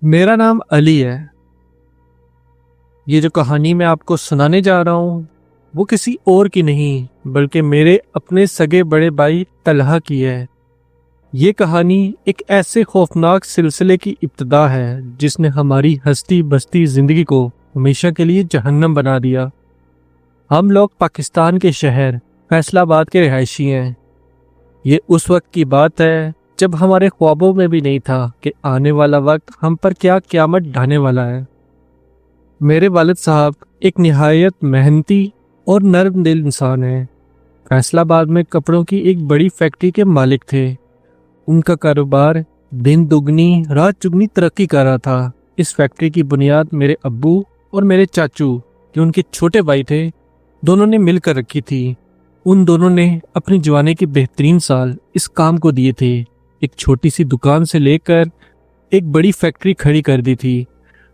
میرا نام علی ہے۔ یہ جو کہانی میں آپ کو سنانے جا رہا ہوں وہ کسی اور کی نہیں بلکہ میرے اپنے سگے بڑے بھائی طلحہ کی ہے۔ یہ کہانی ایک ایسے خوفناک سلسلے کی ابتدا ہے جس نے ہماری ہستی بستی زندگی کو ہمیشہ کے لیے جہنم بنا دیا۔ ہم لوگ پاکستان کے شہر فیصل آباد کے رہائشی ہیں۔ یہ اس وقت کی بات ہے جب ہمارے خوابوں میں بھی نہیں تھا کہ آنے والا وقت ہم پر کیا قیامت ڈھانے والا ہے۔ میرے والد صاحب ایک نہایت محنتی اور نرم دل انسان ہیں۔ فیصل آباد میں کپڑوں کی ایک بڑی فیکٹری کے مالک تھے۔ ان کا کاروبار دن دگنی رات چگنی ترقی کر رہا تھا۔ اس فیکٹری کی بنیاد میرے ابو اور میرے چاچو جو ان کے چھوٹے بھائی تھے دونوں نے مل کر رکھی تھی۔ ان دونوں نے اپنی جوانی کے بہترین سال اس کام کو دیے تھے۔ ایک چھوٹی سی دکان سے لے کر ایک بڑی فیکٹری کھڑی کر دی تھی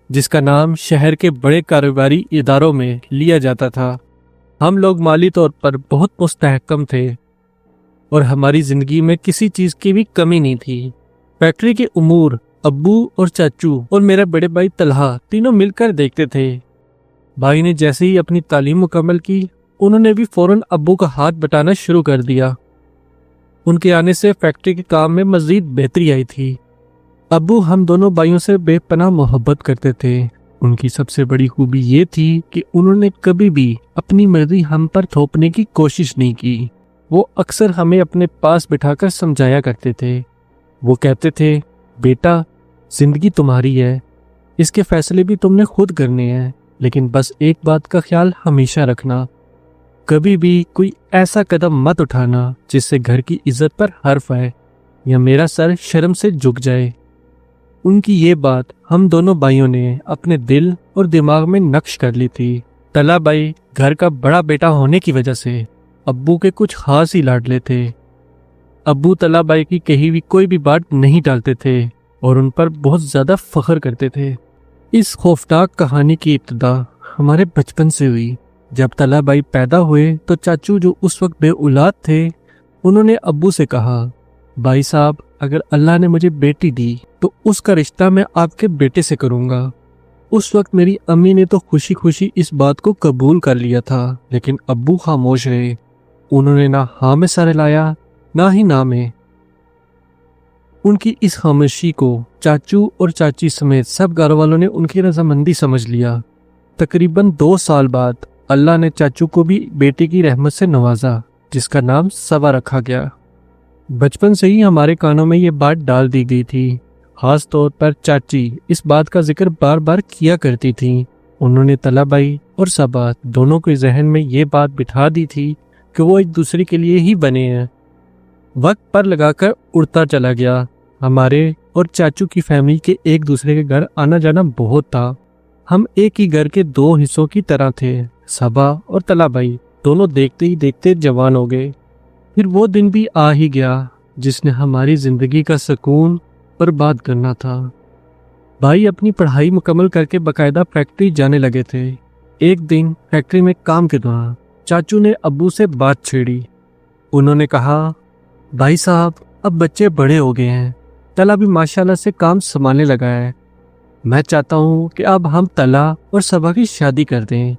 جس کا نام شہر کے بڑے کاروباری اداروں میں لیا جاتا تھا۔ ہم لوگ مالی طور پر بہت مستحکم تھے اور ہماری زندگی میں کسی چیز کی بھی کمی نہیں تھی۔ فیکٹری کے امور ابو اور چاچو اور میرا بڑے بھائی طلحہ تینوں مل کر دیکھتے تھے۔ بھائی نے جیسے ہی اپنی تعلیم مکمل کی انہوں نے بھی فوراً ابو کا ہاتھ بٹانا شروع کر دیا۔ ان کے آنے سے فیکٹری کے کام میں مزید بہتری آئی تھی۔ ابو ہم دونوں بھائیوں سے بے پناہ محبت کرتے تھے۔ ان کی سب سے بڑی خوبی یہ تھی کہ انہوں نے کبھی بھی اپنی مرضی ہم پر تھوپنے کی کوشش نہیں کی۔ وہ اکثر ہمیں اپنے پاس بٹھا کر سمجھایا کرتے تھے۔ وہ کہتے تھے، بیٹا زندگی تمہاری ہے، اس کے فیصلے بھی تم نے خود کرنے ہیں، لیکن بس ایک بات کا خیال ہمیشہ رکھنا، کبھی بھی کوئی ایسا قدم مت اٹھانا جس سے گھر کی عزت پر حرف آئے یا میرا سر شرم سے جھک جائے۔ ان کی یہ بات ہم دونوں بھائیوں نے اپنے دل اور دماغ میں نقش کر لی تھی۔ طلحہ بھائی گھر کا بڑا بیٹا ہونے کی وجہ سے ابو کے کچھ خاص ہی لاڈلے تھے۔ ابو طلحہ بھائی کی کہی ہوئی کوئی بھی بات نہیں ٹالتے تھے اور ان پر بہت زیادہ فخر کرتے تھے۔ اس خوفناک کہانی کی ابتدا ہمارے بچپن سے ہوئی۔ جب طلحہ بھائی پیدا ہوئے تو چاچو جو اس وقت بے اولاد تھے انہوں نے ابو سے کہا، بھائی صاحب اگر اللہ نے مجھے بیٹی دی تو اس کا رشتہ میں آپ کے بیٹے سے کروں گا۔ اس وقت میری امی نے تو خوشی خوشی اس بات کو قبول کر لیا تھا، لیکن ابو خاموش رہے۔ انہوں نے نہ ہاں میں سر ہلایا نہ ہی نہ میں۔ ان کی اس خاموشی کو چاچو اور چاچی سمیت سب گھر والوں نے ان کی رضامندی سمجھ لیا۔ تقریباً 2 سال بعد اللہ نے چاچو کو بھی بیٹے کی رحمت سے نوازا جس کا نام صبا رکھا گیا۔ بچپن سے ہی ہمارے کانوں میں یہ بات ڈال دی گئی تھی۔ خاص طور پر چاچی اس بات کا ذکر بار بار کیا کرتی تھیں۔ انہوں نے طلحہ بھائی اور صبا دونوں کے ذہن میں یہ بات بٹھا دی تھی کہ وہ ایک دوسرے کے لیے ہی بنے ہیں۔ وقت پر لگا کر اڑتا چلا گیا۔ ہمارے اور چاچو کی فیملی کے ایک دوسرے کے گھر آنا جانا بہت تھا۔ ہم ایک ہی گھر کے 2 حصوں کی طرح تھے۔ صبا اور طلحہ بھائی دونوں دیکھتے ہی دیکھتے جوان ہو گئے۔ پھر وہ دن بھی آ ہی گیا جس نے ہماری زندگی کا سکون برباد کرنا تھا۔ بھائی اپنی پڑھائی مکمل کر کے باقاعدہ فیکٹری جانے لگے تھے۔ ایک دن فیکٹری میں کام کے دوران چاچو نے ابو سے بات چھیڑی۔ انہوں نے کہا، بھائی صاحب اب بچے بڑے ہو گئے ہیں، طلحہ بھی ماشاءاللہ سے کام سنبھالنے لگا ہے، میں چاہتا ہوں کہ اب ہم طلحہ اور صبا کی شادی کر دیں،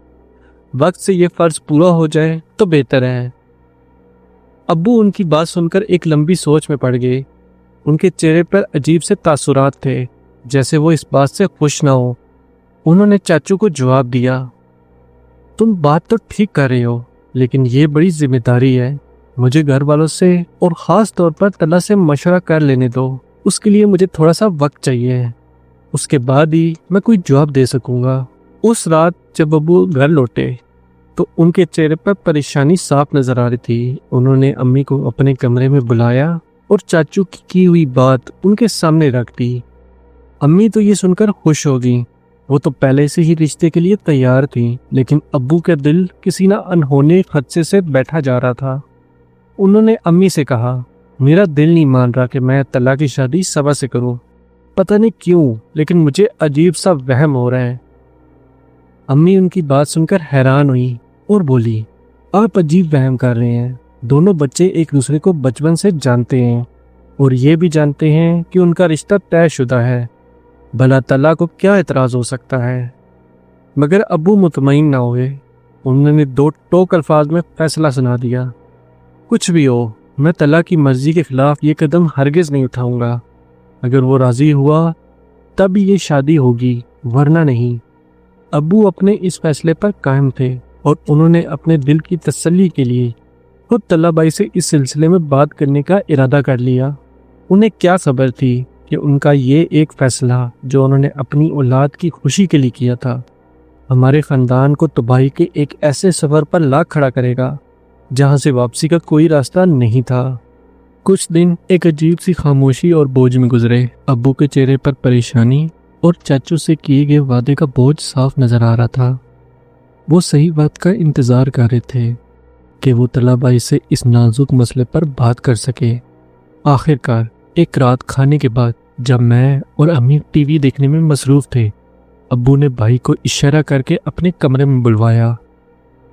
وقت سے یہ فرض پورا ہو جائے تو بہتر ہے۔ ابو ان کی بات سن کر ایک لمبی سوچ میں پڑ گئے۔ ان کے چہرے پر عجیب سے تاثرات تھے، جیسے وہ اس بات سے خوش نہ ہو۔ انہوں نے چاچو کو جواب دیا، تم بات تو ٹھیک کر رہے ہو، لیکن یہ بڑی ذمہ داری ہے، مجھے گھر والوں سے اور خاص طور پر طلحہ سے مشورہ کر لینے دو، اس کے لیے مجھے تھوڑا سا وقت چاہیے، اس کے بعد ہی میں کوئی جواب دے سکوں گا۔ اس رات جب ابو گھر لوٹے تو ان کے چہرے پر پریشانی صاف نظر آ رہی تھی۔ انہوں نے امی کو اپنے کمرے میں بلایا اور چاچو کی ہوئی بات ان کے سامنے رکھ دی۔ امی تو یہ سن کر خوش ہو گئیں، وہ تو پہلے سے ہی رشتے کے لیے تیار تھیں، لیکن ابو کا دل کسی نہ انہونے خدشے سے بیٹھا جا رہا تھا۔ انہوں نے امی سے کہا، میرا دل نہیں مان رہا کہ میں طلحہ کی شادی صبا سے کروں، پتہ نہیں کیوں لیکن مجھے عجیب سا وہم ہو رہا ہے۔ امی ان کی بات سن کر حیران ہوئی اور بولی، آپ عجیب وہم کر رہے ہیں، دونوں بچے ایک دوسرے کو بچپن سے جانتے ہیں اور یہ بھی جانتے ہیں کہ ان کا رشتہ طے شدہ ہے۔ بھلا طلحہ کو کیا اعتراض ہو سکتا ہے؟ مگر ابو مطمئن نہ ہوئے۔ انہوں نے دو ٹوک الفاظ میں فیصلہ سنا دیا، کچھ بھی ہو میں طلحہ کی مرضی کے خلاف یہ قدم ہرگز نہیں اٹھاؤں گا۔ اگر وہ راضی ہوا تب یہ شادی ہوگی، ورنہ نہیں۔ ابو اپنے اس فیصلے پر قائم تھے اور انہوں نے اپنے دل کی تسلی کے لیے خود طلحہ بھائی سے اس سلسلے میں بات کرنے کا ارادہ کر لیا۔ انہیں کیا خبر تھی کہ ان کا یہ ایک فیصلہ جو انہوں نے اپنی اولاد کی خوشی کے لیے کیا تھا، ہمارے خاندان کو تباہی کے ایک ایسے سفر پر لا کھڑا کرے گا جہاں سے واپسی کا کوئی راستہ نہیں تھا۔ کچھ دن ایک عجیب سی خاموشی اور بوجھ میں گزرے۔ ابو کے چہرے پر پریشانی اور چاچو سے کیے گئے وعدے کا بوجھ صاف نظر آ رہا تھا۔ وہ صحیح وقت کا انتظار کر رہے تھے کہ وہ طلحہ بھائی سے اس نازک مسئلے پر بات کر سکے۔ آخر کار ایک رات کھانے کے بعد جب میں اور امی ٹی وی دیکھنے میں مصروف تھے، ابو نے بھائی کو اشارہ کر کے اپنے کمرے میں بلوایا۔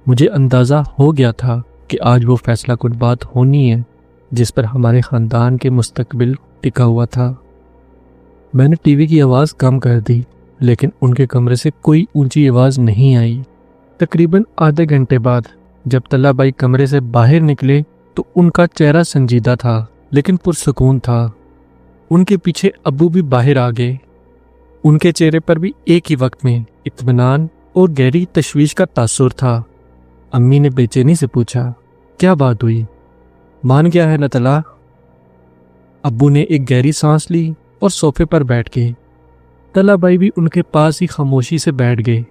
مجھے اندازہ ہو گیا تھا کہ آج وہ فیصلہ کن بات ہونی ہے جس پر ہمارے خاندان کے مستقبل ٹکا ہوا تھا۔ میں نے ٹی وی کی آواز کم کر دی، لیکن ان کے کمرے سے کوئی اونچی آواز نہیں آئی۔ تقریباً آدھے گھنٹے بعد جب طلحہ بھائی کمرے سے باہر نکلے تو ان کا چہرہ سنجیدہ تھا لیکن پرسکون تھا۔ ان کے پیچھے ابو بھی باہر آ گئے۔ ان کے چہرے پر بھی ایک ہی وقت میں اطمینان اور گہری تشویش کا تاثر تھا۔ امی نے بے چینی سے پوچھا، کیا بات ہوئی؟ مان گیا ہے نہ طلحہ؟ ابو نے ایک گہری سانس لی اور صوفے پر بیٹھ گئے۔ طلحہ بھائی بھی ان کے پاس ہی خاموشی سے بیٹھ گئے۔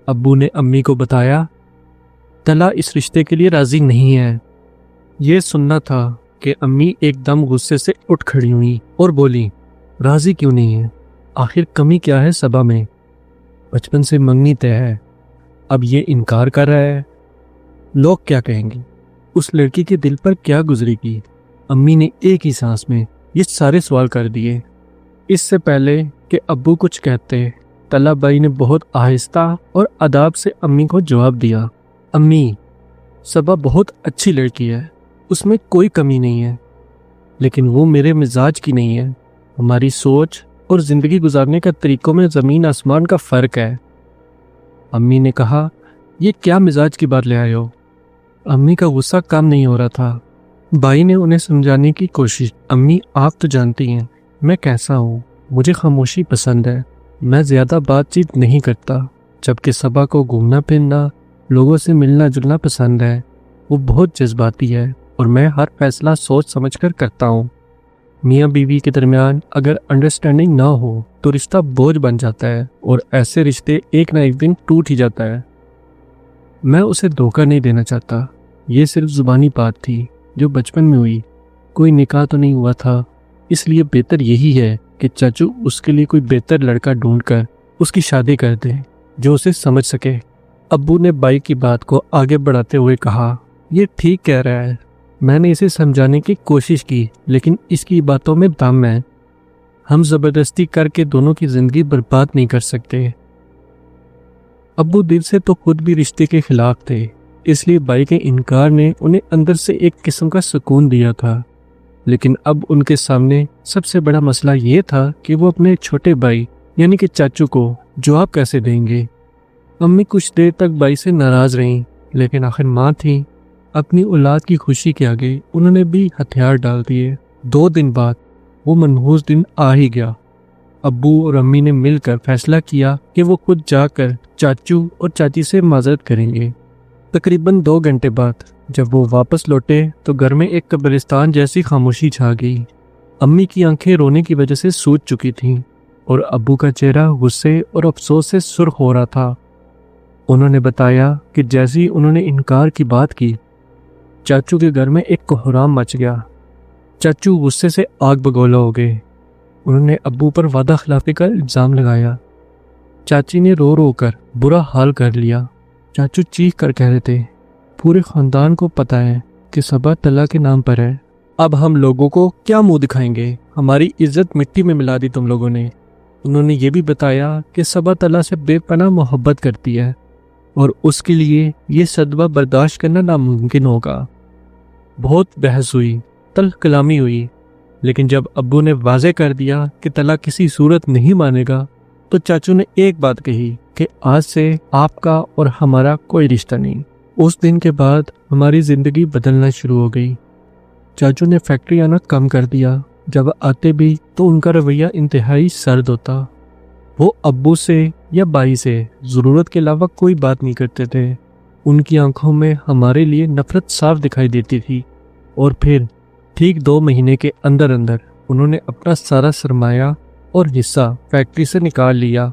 ابو نے امی کو بتایا، طلحہ اس رشتے کے لیے راضی نہیں ہے۔ یہ سننا تھا کہ امی ایک دم غصے سے اٹھ کھڑی ہوئی اور بولی، راضی کیوں نہیں ہے؟ آخر کمی کیا ہے صبا میں؟ بچپن سے منگنی طے ہے، اب یہ انکار کر رہا ہے، لوگ کیا کہیں گے؟ اس لڑکی کے دل پر کیا گزرے گی؟ امی نے ایک ہی سانس میں یہ سارے سوال کر دیے۔ اس سے پہلے کہ ابو کچھ کہتے، طلحہ بھائی نے بہت آہستہ اور اداب سے امی کو جواب دیا، امی، صبا بہت اچھی لڑکی ہے، اس میں کوئی کمی نہیں ہے، لیکن وہ میرے مزاج کی نہیں ہے۔ ہماری سوچ اور زندگی گزارنے کا طریقوں میں زمین آسمان کا فرق ہے۔ امی نے کہا، یہ کیا مزاج کی بات لے آئے ہو؟ امی کا غصہ کم نہیں ہو رہا تھا۔ بھائی نے انہیں سمجھانے کی کوشش، امی آپ تو جانتی ہیں میں کیسا ہوں، مجھے خاموشی پسند ہے، میں زیادہ بات چیت نہیں کرتا، جبکہ صبا کو گھومنا پھرنا، لوگوں سے ملنا جلنا پسند ہے۔ وہ بہت جذباتی ہے اور میں ہر فیصلہ سوچ سمجھ کر کرتا ہوں۔ میاں بیوی کے درمیان اگر انڈرسٹینڈنگ نہ ہو تو رشتہ بوجھ بن جاتا ہے اور ایسے رشتے ایک نہ ایک دن ٹوٹ ہی جاتا ہے۔ میں اسے دھوکہ نہیں دینا چاہتا، یہ صرف زبانی بات تھی جو بچپن میں ہوئی، کوئی نکاح تو نہیں ہوا تھا، اس لیے بہتر یہی ہے کہ چاچو اس کے لیے کوئی بہتر لڑکا ڈھونڈ کر اس کی شادی کر دے جو اسے سمجھ سکے۔ ابو نے بھائی کی بات کو آگے بڑھاتے ہوئے کہا، یہ ٹھیک کہہ رہا ہے، میں نے اسے سمجھانے کی کوشش کی لیکن اس کی باتوں میں دم ہے، ہم زبردستی کر کے دونوں کی زندگی برباد نہیں کر سکتے۔ ابو دل سے تو خود بھی رشتے کے خلاف تھے، اس لیے بھائی کے انکار نے انہیں اندر سے ایک قسم کا سکون دیا تھا، لیکن اب ان کے سامنے سب سے بڑا مسئلہ یہ تھا کہ وہ اپنے چھوٹے بھائی یعنی کہ چاچو کو جواب کیسے دیں گے۔ امی کچھ دیر تک بھائی سے ناراض رہیں، لیکن آخر ماں تھیں، اپنی اولاد کی خوشی کے آگے انہوں نے بھی ہتھیار ڈال دیے۔ 2 دن بعد وہ منحوس دن آ ہی گیا۔ ابو اور امی نے مل کر فیصلہ کیا کہ وہ خود جا کر چاچو اور چاچی سے معذرت کریں گے۔ تقریباً 2 گھنٹے بعد جب وہ واپس لوٹے تو گھر میں ایک قبرستان جیسی خاموشی چھا گئی۔ امی کی آنکھیں رونے کی وجہ سے سوج چکی تھیں اور ابو کا چہرہ غصے اور افسوس سے سرخ ہو رہا تھا۔ انہوں نے بتایا کہ جیسے ہی انہوں نے انکار کی بات کی، چاچو کے گھر میں ایک کوہرام مچ گیا۔ چاچو غصے سے آگ بگولا ہو گئے۔ انہوں نے ابو پر وعدہ خلافی کا الزام لگایا۔ چاچی نے رو رو کر برا حال کر لیا۔ چاچو چیخ کر کہہ رہے تھے، پورے خاندان کو پتہ ہے کہ صبا طلحہ کے نام پر ہے، اب ہم لوگوں کو کیا منہ دکھائیں گے؟ ہماری عزت مٹی میں ملا دی تم لوگوں نے۔ انہوں نے یہ بھی بتایا کہ صبا طلحہ سے بے پناہ محبت کرتی ہے اور اس کے لیے یہ صدمہ برداشت کرنا ناممکن ہوگا۔ بہت بحث ہوئی، تلخ کلامی ہوئی، لیکن جب ابو نے واضح کر دیا کہ طلحہ کسی صورت نہیں مانے گا تو چاچو نے ایک بات کہی کہ آج سے آپ کا اور ہمارا کوئی رشتہ نہیں۔ اس دن کے بعد ہماری زندگی بدلنا شروع ہو گئی۔ چاچو نے فیکٹری آنا کم کر دیا۔ جب آتے بھی تو ان کا رویہ انتہائی سرد ہوتا۔ وہ ابو سے یا بھائی سے ضرورت کے علاوہ کوئی بات نہیں کرتے تھے۔ ان کی آنکھوں میں ہمارے لیے نفرت صاف دکھائی دیتی تھی۔ اور پھر ٹھیک 2 مہینے کے اندر انہوں نے اپنا سارا سرمایہ اور حصہ فیکٹری سے نکال لیا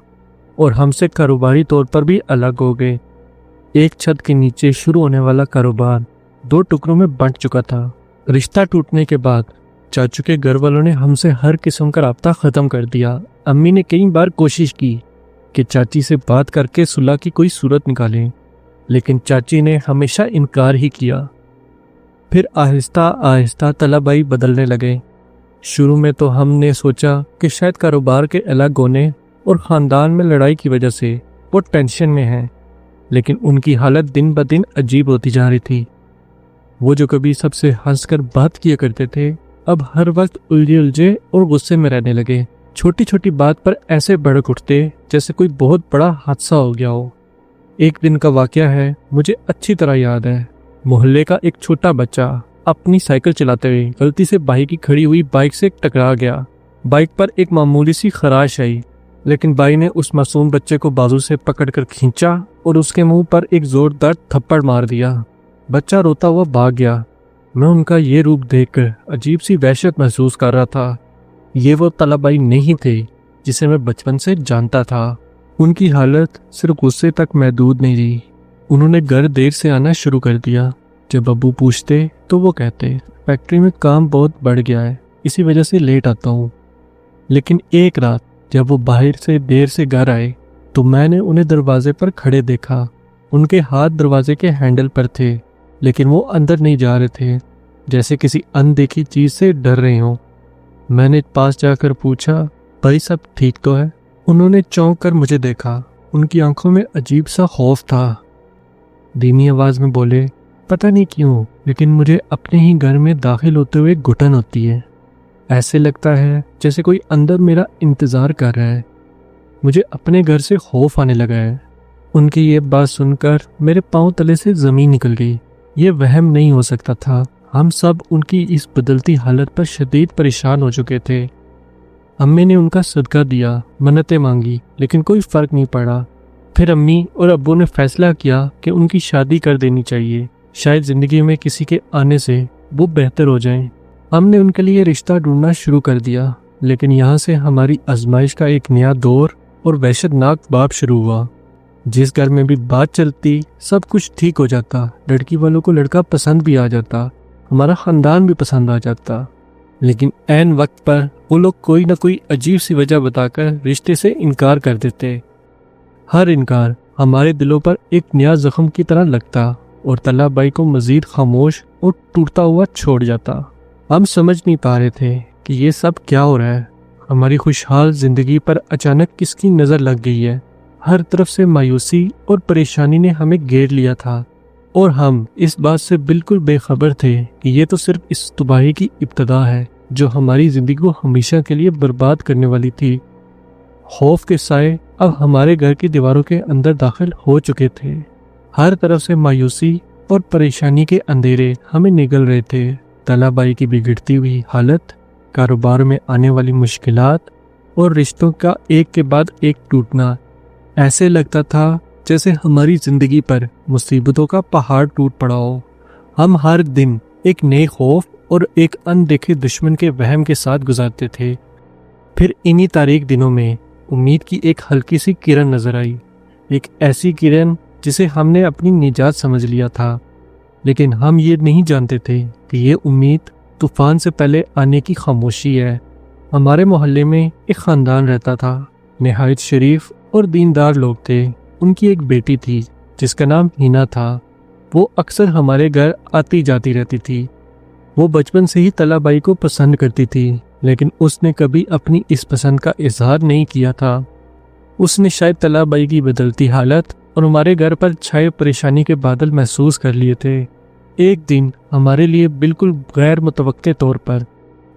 اور ہم سے کاروباری طور پر بھی الگ ہو گئے۔ ایک چھت کے نیچے شروع ہونے والا کاروبار 2 ٹکڑوں میں بنٹ چکا تھا۔ رشتہ ٹوٹنے کے بعد چاچو کے گھر والوں نے ہم سے ہر قسم کا رابطہ ختم کر دیا۔ امی نے کئی بار کوشش کی کہ چاچی سے بات کر کے صلح کی کوئی صورت نکالیں، لیکن چاچی نے ہمیشہ انکار ہی کیا۔ پھر آہستہ آہستہ طلحہ بھائی بدلنے لگے۔ شروع میں تو ہم نے سوچا کہ شاید کاروبار کے الگ ہونے اور خاندان میں لڑائی کی وجہ سے وہ ٹینشن میں ہیں، لیکن ان کی حالت دن بدن عجیب ہوتی جا رہی تھی۔ وہ جو کبھی سب سے ہنس کر بات کیا کرتے تھے اب ہر وقت الجھے اور غصے میں رہنے لگے۔ چھوٹی چھوٹی بات پر ایسے بھڑک اٹھتے جیسے کوئی بہت بڑا حادثہ ہو گیا ہو۔ ایک دن کا واقعہ ہے، مجھے اچھی طرح یاد ہے۔ محلے کا ایک چھوٹا بچہ اپنی سائیکل چلاتے ہوئے غلطی سے بھائی کی کھڑی ہوئی بائک سے ٹکرا گیا۔ بائک پر ایک معمولی سی خراش آئی، لیکن بھائی نے اس معصوم بچے کو بازو سے پکڑ کر کھینچا اور اس کے منہ پر ایک زوردار تھپڑ مار دیا۔ بچہ روتا ہوا بھاگ گیا۔ میں ان کا یہ روپ دیکھ کر عجیب سی وحشت محسوس کر رہا تھا۔ یہ وہ طلحہ بھائی نہیں تھے جسے میں بچپن سے جانتا تھا۔ ان کی حالت صرف غصے تک محدود نہیں رہی۔ انہوں نے گھر دیر سے آنا شروع کر دیا۔ جب ابو پوچھتے تو وہ کہتے فیکٹری میں کام بہت بڑھ گیا ہے، اسی وجہ سے لیٹ آتا ہوں۔ لیکن ایک رات جب وہ باہر سے دیر سے گھر آئے تو میں نے انہیں دروازے پر کھڑے دیکھا۔ ان کے ہاتھ دروازے کے ہینڈل پر تھے، لیکن وہ اندر نہیں جا رہے تھے، جیسے کسی اندیکھی چیز سے ڈر رہے ہوں۔ میں نے پاس جا کر پوچھا بھائی سب ٹھیک تو ہے؟ انہوں نے چونک کر مجھے دیکھا۔ ان کی آنکھوں میں عجیب سا خوف تھا۔ دھیمی آواز میں بولے پتہ نہیں کیوں لیکن مجھے اپنے ہی گھر میں داخل ہوتے ہوئے گھٹن ہوتی ہے۔ ایسے لگتا ہے جیسے کوئی اندر میرا انتظار کر رہا ہے۔ مجھے اپنے گھر سے خوف آنے لگا ہے۔ ان کی یہ بات سن کر میرے پاؤں تلے سے زمین نکل گئی۔ یہ وہم نہیں ہو سکتا تھا۔ ہم سب ان کی اس بدلتی حالت پر شدید پریشان ہو چکے تھے۔ امی نے ان کا صدقہ دیا، منتیں مانگی، لیکن کوئی فرق نہیں پڑا۔ پھر امی اور ابو نے فیصلہ کیا کہ ان کی شادی کر دینی چاہیے، شاید زندگی میں کسی کے آنے سے وہ بہتر ہو جائیں۔ ہم نے ان کے لیے رشتہ ڈھونڈنا شروع کر دیا، لیکن یہاں سے ہماری آزمائش کا ایک نیا دور اور وحشت ناک باب شروع ہوا۔ جس گھر میں بھی بات چلتی سب کچھ ٹھیک ہو جاتا، لڑکی والوں کو لڑکا پسند بھی آ جاتا، ہمارا خاندان بھی پسند آ جاتا، لیکن عین وقت پر وہ لوگ کوئی نہ کوئی عجیب سی وجہ بتا کر رشتے سے انکار کر دیتے۔ ہر انکار ہمارے دلوں پر ایک نیا زخم کی طرح لگتا اور طلحہ بھائی کو مزید خاموش اور ٹوٹتا ہوا چھوڑ جاتا۔ ہم سمجھ نہیں پا رہے تھے کہ یہ سب کیا ہو رہا ہے۔ ہماری خوشحال زندگی پر اچانک کس کی نظر لگ گئی ہے۔ ہر طرف سے مایوسی اور پریشانی نے ہمیں گھیر لیا تھا، اور ہم اس بات سے بالکل بے خبر تھے کہ یہ تو صرف اس تباہی کی ابتدا ہے جو ہماری زندگی کو ہمیشہ کے لیے برباد کرنے والی تھی۔ خوف کے سائے اب ہمارے گھر کی دیواروں کے اندر داخل ہو چکے تھے۔ ہر طرف سے مایوسی اور پریشانی کے اندھیرے ہمیں نگل رہے تھے۔ طلحہ بھائی کی بگڑتی ہوئی حالت، کاروبار میں آنے والی مشکلات اور رشتوں کا ایک کے بعد ایک ٹوٹنا، ایسے لگتا تھا جیسے ہماری زندگی پر مصیبتوں کا پہاڑ ٹوٹ پڑا ہو۔ ہم ہر دن ایک نئے خوف اور ایک اندیکھے دشمن کے وہم کے ساتھ گزارتے تھے۔ پھر انہی تاریک دنوں میں امید کی ایک ہلکی سی کرن نظر آئی، ایک ایسی کرن جسے ہم نے اپنی نجات سمجھ لیا تھا، لیکن ہم یہ نہیں جانتے تھے کہ یہ امید طوفان سے پہلے آنے کی خاموشی ہے۔ ہمارے محلے میں ایک خاندان رہتا تھا، نہایت شریف اور دیندار لوگ تھے۔ ان کی ایک بیٹی تھی جس کا نام ہینا تھا۔ وہ اکثر ہمارے گھر آتی جاتی رہتی تھی۔ وہ بچپن سے ہی طلحہ بھائی کو پسند کرتی تھی، لیکن اس نے کبھی اپنی اس پسند کا اظہار نہیں کیا تھا۔ اس نے شاید طلحہ بھائی کی بدلتی حالت اور ہمارے گھر پر چھائے پریشانی کے بادل محسوس کر لیے تھے۔ ایک دن ہمارے لیے بالکل غیر متوقع طور پر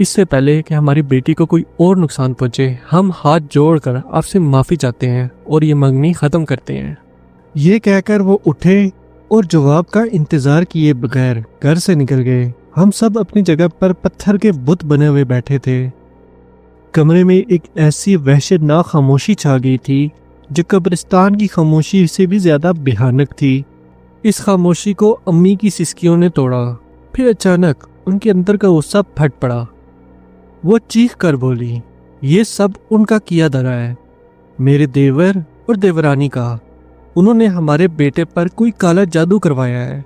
اس سے پہلے کہ ہماری بیٹی کو کوئی اور نقصان پہنچے ہم ہاتھ جوڑ کر آپ سے معافی چاہتے ہیں اور یہ منگنی ختم کرتے ہیں۔ یہ کہہ کر وہ اٹھے اور جواب کا انتظار کیے بغیر گھر سے نکل گئے۔ ہم سب اپنی جگہ پر پتھر کے بت بنے ہوئے بیٹھے تھے۔ کمرے میں ایک ایسی وحشتناک خاموشی چھا گئی تھی جو قبرستان کی خاموشی سے بھی زیادہ بھیانک تھی۔ اس خاموشی کو امی کی سسکیوں نے توڑا۔ پھر اچانک ان کے اندر کا غصہ پھٹ پڑا۔ وہ چیخ کر بولی، یہ سب ان کا کیا دھرا ہے، میرے دیور اور دیورانی کا۔ انہوں نے ہمارے بیٹے پر کوئی کالا جادو کروایا ہے۔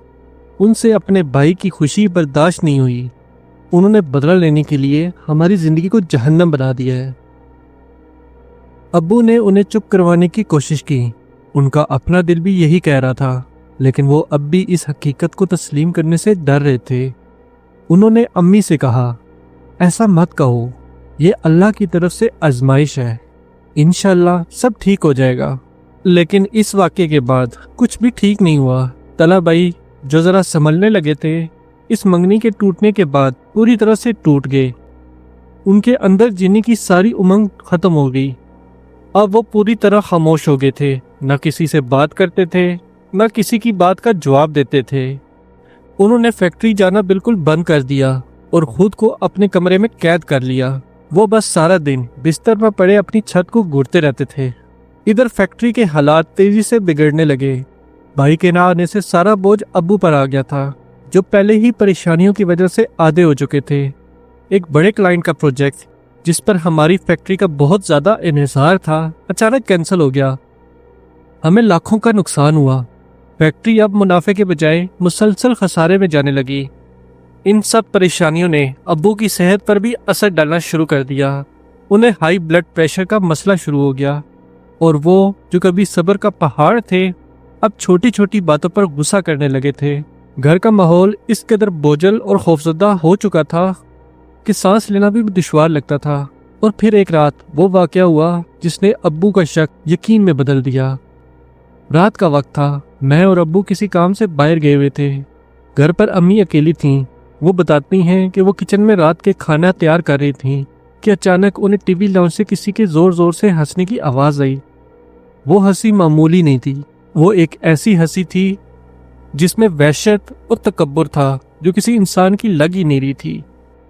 ان سے اپنے بھائی کی خوشی برداشت نہیں ہوئی۔ انہوں نے بدلہ لینے کے لیے ہماری زندگی کو جہنم بنا دیا ہے۔ ابو نے انہیں چپ کروانے کی کوشش کی۔ ان کا اپنا دل بھی یہی کہہ رہا تھا، لیکن وہ اب بھی اس حقیقت کو تسلیم کرنے سے ڈر رہے تھے۔ انہوں نے امی سے کہا، ایسا مت کہو، یہ اللہ کی طرف سے آزمائش ہے، انشاءاللہ سب ٹھیک ہو جائے گا۔ لیکن اس واقعے کے بعد کچھ بھی ٹھیک نہیں ہوا۔ طلحہ بھائی جو ذرا سنبھلنے لگے تھے، اس منگنی کے ٹوٹنے کے بعد پوری طرح سے ٹوٹ گئے۔ ان کے اندر جینے کی ساری امنگ ختم ہو گئی۔ اب وہ پوری طرح خاموش ہو گئے تھے، نہ کسی سے بات کرتے تھے، نہ کسی کی بات کا جواب دیتے تھے۔ انہوں نے فیکٹری جانا بالکل بند کر دیا اور خود کو اپنے کمرے میں قید کر لیا۔ وہ بس سارا دن بستر پر پڑے اپنی چھت کو گھورتے رہتے تھے۔ ادھر فیکٹری کے حالات تیزی سے بگڑنے لگے۔ بھائی کے نہ آنے سے سارا بوجھ ابو پر آ گیا تھا، جو پہلے ہی پریشانیوں کی وجہ سے آدھے ہو چکے تھے۔ ایک بڑے کلائنٹ کا پروجیکٹ جس پر ہماری فیکٹری کا بہت زیادہ انحصار تھا، اچانک کینسل ہو گیا۔ ہمیں لاکھوں کا نقصان ہوا۔ فیکٹری اب منافع کے بجائے مسلسل خسارے میں جانے لگی۔ ان سب پریشانیوں نے ابو کی صحت پر بھی اثر ڈالنا شروع کر دیا۔ انہیں ہائی بلڈ پریشر کا مسئلہ شروع ہو گیا، اور وہ جو کبھی صبر کا پہاڑ تھے اب چھوٹی چھوٹی باتوں پر غصہ کرنے لگے تھے۔ گھر کا ماحول اس قدر بوجھل اور خوفزدہ ہو چکا تھا کہ سانس لینا بھی دشوار لگتا تھا۔ اور پھر ایک رات وہ واقعہ ہوا جس نے ابو کا شک یقین میں بدل دیا۔ رات کا وقت تھا، میں اور ابو کسی کام سے باہر گئے ہوئے تھے۔ گھر پر امی اکیلی تھیں۔ وہ بتاتی ہیں کہ وہ کچن میں رات کے کھانا تیار کر رہی تھیں کہ اچانک انہیں ٹی وی لاؤنج سے کسی کے زور زور سے ہنسنے کی آواز آئی۔ وہ ہنسی معمولی نہیں تھی، وہ ایک ایسی ہنسی تھی جس میں وحشت اور تکبر تھا جو کسی انسان کی لگ ہی نہیں رہی تھی۔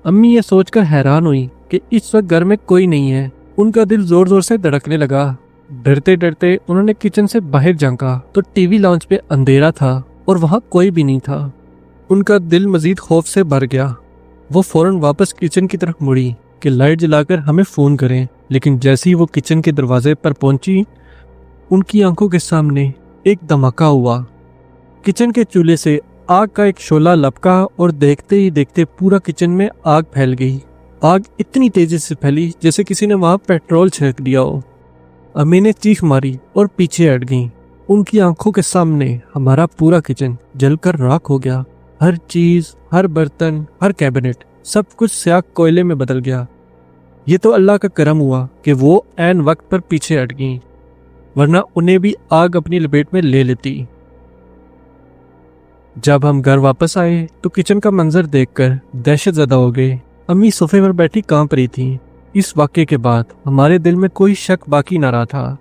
امی یہ سوچ کر حیران ہوئی کہ اس وقت گھر میں کوئی نہیں ہے۔ ان کا دل زور زور سے دھڑکنے لگا۔ ڈرتے ڈرتے انہوں نے کچن سے باہر جھانکا تو ٹی وی لاؤنج پہ اندھیرا تھا اور وہاں کوئی بھی نہیں تھا۔ ان کا دل مزید خوف سے بھر گیا۔ وہ فوراً واپس کچن کی طرف مڑی کہ لائٹ جلا کر ہمیں فون کریں، لیکن جیسے ہی وہ کچن کے دروازے پر پہنچی ان کی آنکھوں کے سامنے ایک دھماکہ ہوا۔ کچن کے چولہے سے آگ کا ایک شعلہ لپکا اور دیکھتے ہی دیکھتے پورا کچن میں آگ پھیل گئی۔ آگ اتنی تیزی سے پھیلی جیسے کسی نے وہاں پیٹرول چھڑک دیا ہو۔ امی نے چیخ ماری اور پیچھے ہٹ گئیں۔ ان کی آنکھوں کے سامنے ہمارا پورا کچن جل کر راکھ ہو گیا۔ ہر چیز، ہر برتن، ہر کیبنٹ، سب کچھ سیاہ کوئلے میں بدل گیا۔ یہ تو اللہ کا کرم ہوا کہ وہ عین وقت پر پیچھے ہٹ گئیں، ورنہ انہیں بھی آگ اپنی لپیٹ میں لے لیتی۔ جب ہم گھر واپس آئے تو کچن کا منظر دیکھ کر دہشت زدہ ہو گئے۔ امی صوفے پر بیٹھی کانپ رہی تھی۔ اس واقعے کے بعد ہمارے دل میں کوئی شک باقی نہ رہا تھا۔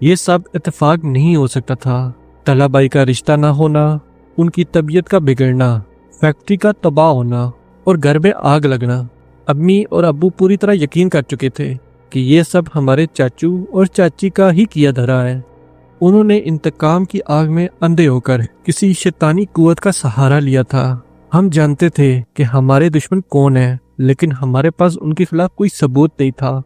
یہ سب اتفاق نہیں ہو سکتا تھا۔ طلحہ بھائی کا رشتہ نہ ہونا، ان کی طبیعت کا بگڑنا، فیکٹری کا تباہ ہونا اور گھر میں آگ لگنا۔ امی اور ابو پوری طرح یقین کر چکے تھے کہ یہ سب ہمارے چاچو اور چاچی کا ہی کیا دھرا ہے۔ انہوں نے انتقام کی آگ میں اندھے ہو کر کسی شیطانی قوت کا سہارا لیا تھا۔ ہم جانتے تھے کہ ہمارے دشمن کون ہیں، لیکن ہمارے پاس ان کے خلاف کوئی ثبوت نہیں تھا۔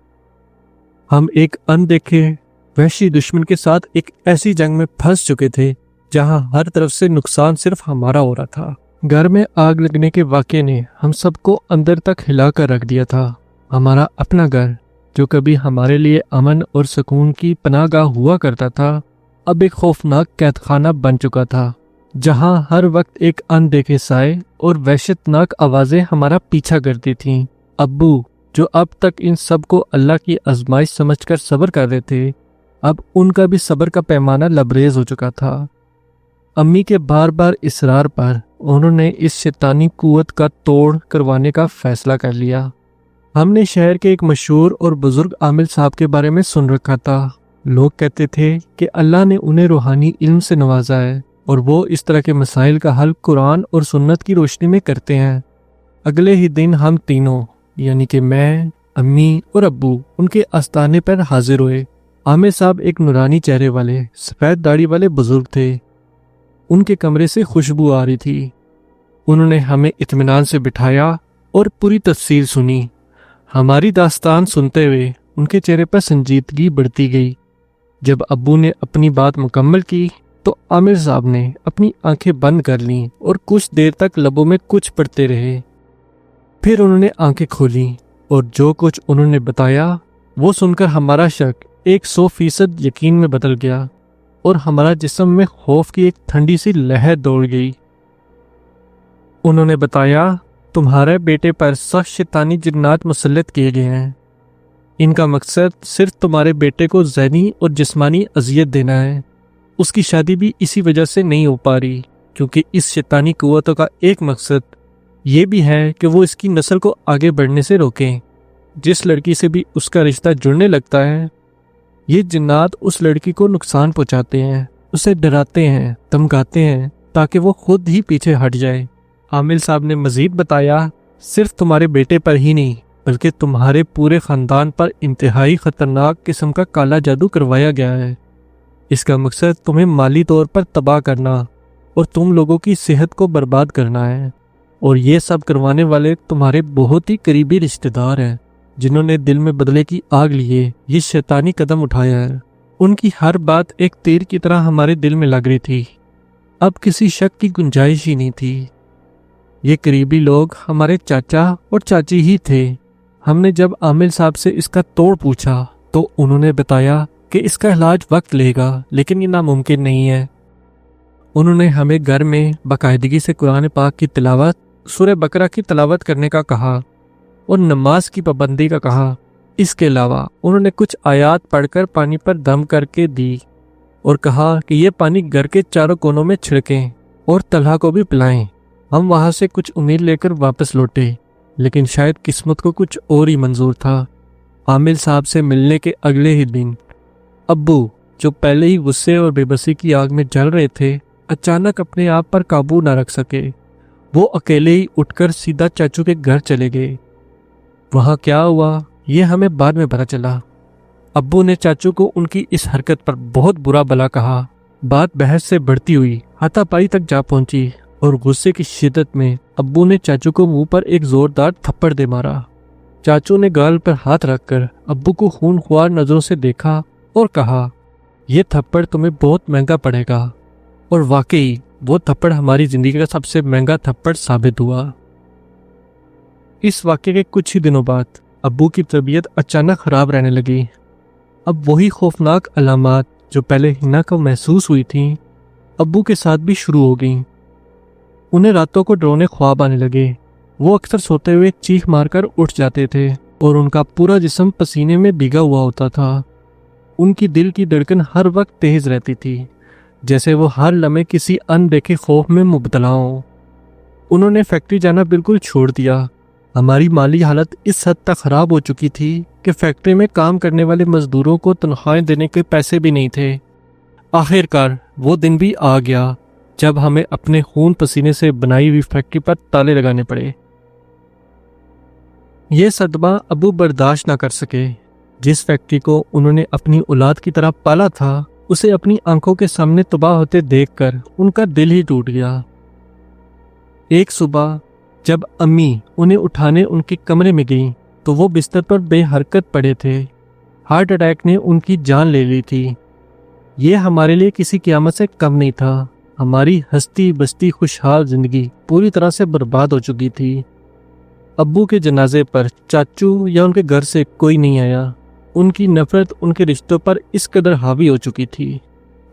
ہم ایک اندیکھے وحشی دشمن کے ساتھ ایک ایسی جنگ میں پھنس چکے تھے جہاں ہر طرف سے نقصان صرف ہمارا ہو رہا تھا۔ گھر میں آگ لگنے کے واقعے نے ہم سب کو اندر تک ہلا کر رکھ دیا تھا۔ ہمارا اپنا گھر جو کبھی ہمارے لیے امن اور سکون کی پناہ گاہ ہوا کرتا تھا، اب ایک خوفناک قید خانہ بن چکا تھا، جہاں ہر وقت ایک اندیکھے سائے اور وحشتناک آوازیں ہمارا پیچھا کرتی تھیں۔ ابو جو اب تک ان سب کو اللہ کی آزمائش سمجھ کر صبر کر رہے تھے، اب ان کا بھی صبر کا پیمانہ لبریز ہو چکا تھا۔ امی کے بار بار اصرار پر انہوں نے اس شیطانی قوت کا توڑ کروانے کا فیصلہ کر لیا۔ ہم نے شہر کے ایک مشہور اور بزرگ عامل صاحب کے بارے میں سن رکھا تھا۔ لوگ کہتے تھے کہ اللہ نے انہیں روحانی علم سے نوازا ہے اور وہ اس طرح کے مسائل کا حل قرآن اور سنت کی روشنی میں کرتے ہیں۔ اگلے ہی دن ہم تینوں یعنی کہ میں، امی اور ابو ان کے آستانے پر حاضر ہوئے۔ عامر صاحب ایک نورانی چہرے والے سفید داڑھی والے بزرگ تھے۔ ان کے کمرے سے خوشبو آ رہی تھی۔ انہوں نے ہمیں اطمینان سے بٹھایا اور پوری تفصیل سنی۔ ہماری داستان سنتے ہوئے ان کے چہرے پر سنجیدگی بڑھتی گئی۔ جب ابو نے اپنی بات مکمل کی تو عامر صاحب نے اپنی آنکھیں بند کر لیں اور کچھ دیر تک لبوں میں کچھ پڑھتے رہے۔ پھر انہوں نے آنکھیں کھولیں اور جو کچھ انہوں نے بتایا وہ سن کر ہمارا شک 100% یقین میں بدل گیا اور ہمارا جسم میں خوف کی ایک ٹھنڈی سی لہر دوڑ گئی۔ انہوں نے بتایا، تمہارے بیٹے پر سخت شیطانی جنات مسلط کیے گئے ہیں۔ ان کا مقصد صرف تمہارے بیٹے کو ذہنی اور جسمانی اذیت دینا ہے۔ اس کی شادی بھی اسی وجہ سے نہیں ہو پا رہی کیونکہ اس شیطانی قوتوں کا ایک مقصد یہ بھی ہے کہ وہ اس کی نسل کو آگے بڑھنے سے روکیں۔ جس لڑکی سے بھی اس کا رشتہ جڑنے لگتا ہے یہ جنات اس لڑکی کو نقصان پہنچاتے ہیں، اسے ڈراتے ہیں، دھمکاتے ہیں تاکہ وہ خود ہی پیچھے ہٹ جائے۔ عامل صاحب نے مزید بتایا، صرف تمہارے بیٹے پر ہی نہیں بلکہ تمہارے پورے خاندان پر انتہائی خطرناک قسم کا کالا جادو کروایا گیا ہے۔ اس کا مقصد تمہیں مالی طور پر تباہ کرنا اور تم لوگوں کی صحت کو برباد کرنا ہے، اور یہ سب کروانے والے تمہارے بہت ہی قریبی رشتہ دار ہیں جنہوں نے دل میں بدلے کی آگ لیے یہ شیطانی قدم اٹھایا ہے۔ ان کی ہر بات ایک تیر کی طرح ہمارے دل میں لگ رہی تھی۔ اب کسی شک کی گنجائش ہی نہیں تھی۔ یہ قریبی لوگ ہمارے چاچا اور چاچی ہی تھے۔ ہم نے جب عامل صاحب سے اس کا توڑ پوچھا تو انہوں نے بتایا کہ اس کا علاج وقت لے گا لیکن یہ ناممکن نہیں ہے۔ انہوں نے ہمیں گھر میں باقاعدگی سے قرآن پاک کی تلاوت، سورہ بقرہ کی تلاوت کرنے کا کہا اور نماز کی پابندی کا کہا۔ اس کے علاوہ انہوں نے کچھ آیات پڑھ کر پانی پر دم کر کے دی اور کہا کہ یہ پانی گھر کے چاروں کونوں میں چھڑکیں اور طلحہ کو بھی پلائیں۔ ہم وہاں سے کچھ امید لے کر واپس لوٹے لیکن شاید قسمت کو کچھ اور ہی منظور تھا۔ عامل صاحب سے ملنے کے اگلے ہی دن ابو، جو پہلے ہی غصے اور بے بسی کی آگ میں جل رہے تھے، اچانک اپنے آپ پر قابو نہ رکھ سکے۔ وہ اکیلے ہی اٹھ کر سیدھا چاچو کے گھر چلے گئے۔ وہاں کیا ہوا یہ ہمیں بعد میں پتہ چلا۔ ابو نے چاچو کو ان کی اس حرکت پر بہت برا بھلا کہا۔ بات بحث سے بڑھتی ہوئی ہاتھا پائی تک جا پہنچی اور غصے کی شدت میں ابو نے چاچو کو منہ پر ایک زوردار تھپڑ دے مارا۔ چاچو نے گال پر ہاتھ رکھ کر ابو کو خون خوار نظروں سے دیکھا اور کہا، یہ تھپڑ تمہیں بہت مہنگا پڑے گا۔ اور واقعی وہ تھپڑ ہماری زندگی کا سب سے مہنگا تھپڑ ثابت ہوا۔ اس واقعے کے کچھ ہی دنوں بعد ابو کی طبیعت اچانک خراب رہنے لگی۔ اب وہی خوفناک علامات جو پہلے ہنا کو محسوس ہوئی تھیں ابو کے ساتھ بھی شروع ہو گئیں۔ انہیں راتوں کو ڈرونے خواب آنے لگے۔ وہ اکثر سوتے ہوئے چیخ مار کر اٹھ جاتے تھے اور ان کا پورا جسم پسینے میں بھیگا ہوا ہوتا تھا۔ ان کی دل کی دھڑکن ہر وقت تیز رہتی تھی، جیسے وہ ہر لمحے کسی اندیکھے خوف میں مبتلا ہوں۔ انہوں نے فیکٹری جانا بالکل چھوڑ دیا۔ ہماری مالی حالت اس حد تک خراب ہو چکی تھی کہ فیکٹری میں کام کرنے والے مزدوروں کو تنخواہیں دینے کے پیسے بھی نہیں تھے۔ آخر کار وہ دن بھی آ گیا جب ہمیں اپنے خون پسینے سے بنائی ہوئی فیکٹری پر تالے لگانے پڑے۔ یہ صدمہ ابو برداشت نہ کر سکے۔ جس فیکٹری کو انہوں نے اپنی اولاد کی طرح پالا تھا اسے اپنی آنکھوں کے سامنے تباہ ہوتے دیکھ کر ان کا دل ہی ٹوٹ گیا۔ ایک صبح جب امی انہیں اٹھانے ان کے کمرے میں گئیں تو وہ بستر پر بے حرکت پڑے تھے۔ ہارٹ اٹیک نے ان کی جان لے لی تھی۔ یہ ہمارے لیے کسی قیامت سے کم نہیں تھا۔ ہماری ہستی بستی خوشحال زندگی پوری طرح سے برباد ہو چکی تھی۔ ابو کے جنازے پر چاچو یا ان کے گھر سے کوئی نہیں آیا۔ ان کی نفرت ان کے رشتوں پر اس قدر حاوی ہو چکی تھی۔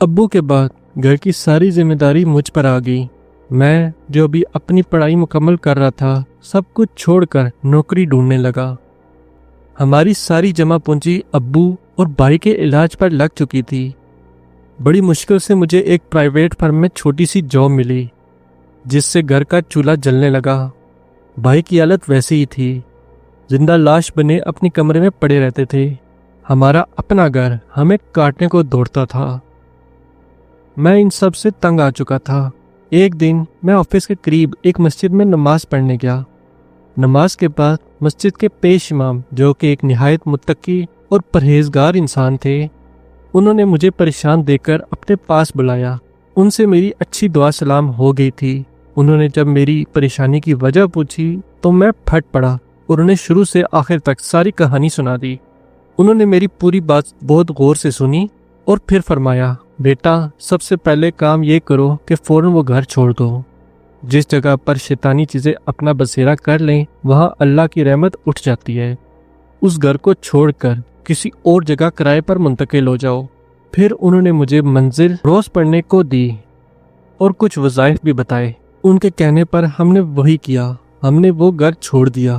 ابو کے بعد گھر کی ساری ذمہ داری مجھ پر آ گئی۔ میں جو ابھی اپنی پڑھائی مکمل کر رہا تھا سب کچھ چھوڑ کر نوکری ڈھونڈنے لگا۔ ہماری ساری جمع پونجی ابو اور بھائی کے علاج پر لگ چکی تھی۔ بڑی مشکل سے مجھے ایک پرائیویٹ فرم میں چھوٹی سی جاب ملی جس سے گھر کا چولہا جلنے لگا۔ بھائی کی حالت ویسی ہی تھی۔ زندہ لاش بنے اپنی کمرے میں پڑے رہتے تھے۔ ہمارا اپنا گھر ہمیں کاٹنے کو دوڑتا تھا۔ میں ان سب سے تنگ آ چکا تھا۔ ایک دن میں آفس کے قریب ایک مسجد میں نماز پڑھنے گیا۔ نماز کے بعد مسجد کے پیش امام، جو کہ ایک نہایت متقی اور پرہیزگار انسان تھے، انہوں نے مجھے پریشان دیکھ کر اپنے پاس بلایا۔ ان سے میری اچھی دعا سلام ہو گئی تھی۔ انہوں نے جب میری پریشانی کی وجہ پوچھی تو میں پھٹ پڑا اور انہیں شروع سے آخر تک ساری کہانی سنا دی۔ انہوں نے میری پوری بات بہت غور سے سنی اور پھر فرمایا، بیٹا، سب سے پہلے کام یہ کرو کہ فوراً وہ گھر چھوڑ دو۔ جس جگہ پر شیطانی چیزیں اپنا بسیرا کر لیں وہاں اللہ کی رحمت اٹھ جاتی ہے۔ اس گھر کو چھوڑ کر کسی اور جگہ کرائے پر منتقل ہو جاؤ۔ پھر انہوں نے مجھے منزل روز پڑھنے کو دی اور کچھ وظائف بھی بتائے۔ ان کے کہنے پر ہم نے وہی کیا۔ ہم نے وہ گھر چھوڑ دیا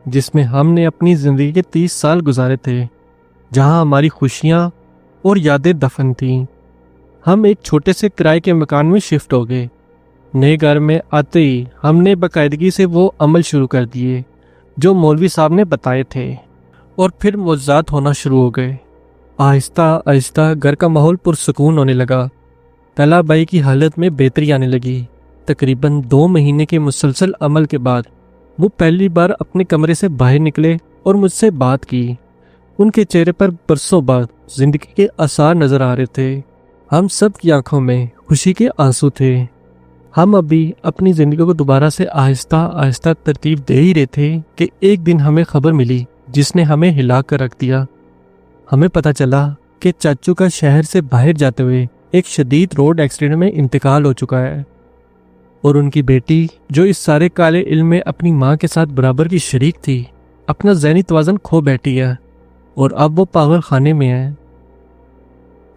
جس میں ہم نے اپنی زندگی کے 30 سال گزارے تھے، جہاں ہماری خوشیاں اور یادیں دفن تھیں۔ ہم ایک چھوٹے سے کرائے کے مکان میں شفٹ ہو گئے۔ نئے گھر میں آتے ہی ہم نے باقاعدگی سے وہ عمل شروع کر دیے جو مولوی صاحب نے بتائے تھے، اور پھر معجزات ہونا شروع ہو گئے۔ آہستہ آہستہ گھر کا ماحول پرسکون ہونے لگا۔ طلحہ بھائی کی حالت میں بہتری آنے لگی۔ تقریباً 2 مہینے کے مسلسل عمل کے بعد وہ پہلی بار اپنے کمرے سے باہر نکلے اور مجھ سے بات کی۔ ان کے چہرے پر برسوں بعد زندگی کے آثار نظر آ رہے تھے۔ ہم سب کی آنکھوں میں خوشی کے آنسو تھے۔ ہم ابھی اپنی زندگی کو دوبارہ سے آہستہ آہستہ ترتیب دے ہی رہے تھے کہ ایک دن ہمیں خبر ملی جس نے ہمیں ہلا کر رکھ دیا۔ ہمیں پتہ چلا کہ چاچو کا شہر سے باہر جاتے ہوئے ایک شدید روڈ ایکسیڈنٹ میں انتقال ہو چکا ہے، اور ان کی بیٹی، جو اس سارے کالے علم میں اپنی ماں کے ساتھ برابر کی شریک تھی، اپنا ذہنی توازن کھو بیٹھی ہے اور اب وہ پاگل خانے میں ہے۔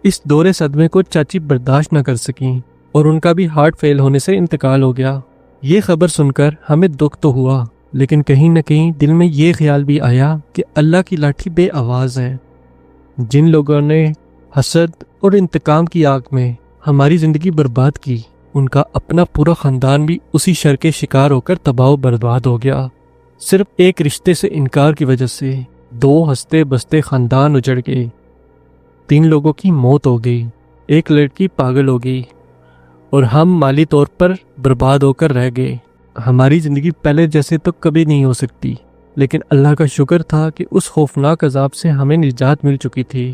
اس دورے صدمے کو چاچی برداشت نہ کر سکیں اور ان کا بھی ہارٹ فیل ہونے سے انتقال ہو گیا۔ یہ خبر سن کر ہمیں دکھ تو ہوا، لیکن کہیں نہ کہیں دل میں یہ خیال بھی آیا کہ اللہ کی لاٹھی بے آواز ہے۔ جن لوگوں نے حسد اور انتقام کی آگ میں ہماری زندگی برباد کی، ان کا اپنا پورا خاندان بھی اسی شر کے شکار ہو کر تباہ و برباد ہو گیا۔ صرف ایک رشتے سے انکار کی وجہ سے 2 ہنستے بستے خاندان اجڑ گئے۔ 3 لوگوں کی موت ہو گئی، ایک لڑکی پاگل ہو گئی، اور ہم مالی طور پر برباد ہو کر رہ گئے۔ ہماری زندگی پہلے جیسے تو کبھی نہیں ہو سکتی، لیکن اللہ کا شکر تھا کہ اس خوفناک عذاب سے ہمیں نجات مل چکی تھی۔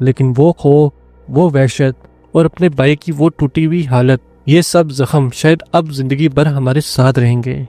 لیکن وہ خوف، وہ وحشت اور اپنے بھائی کی وہ ٹوٹی ہوئی حالت، یہ سب زخم شاید اب زندگی بھر ہمارے ساتھ رہیں گے۔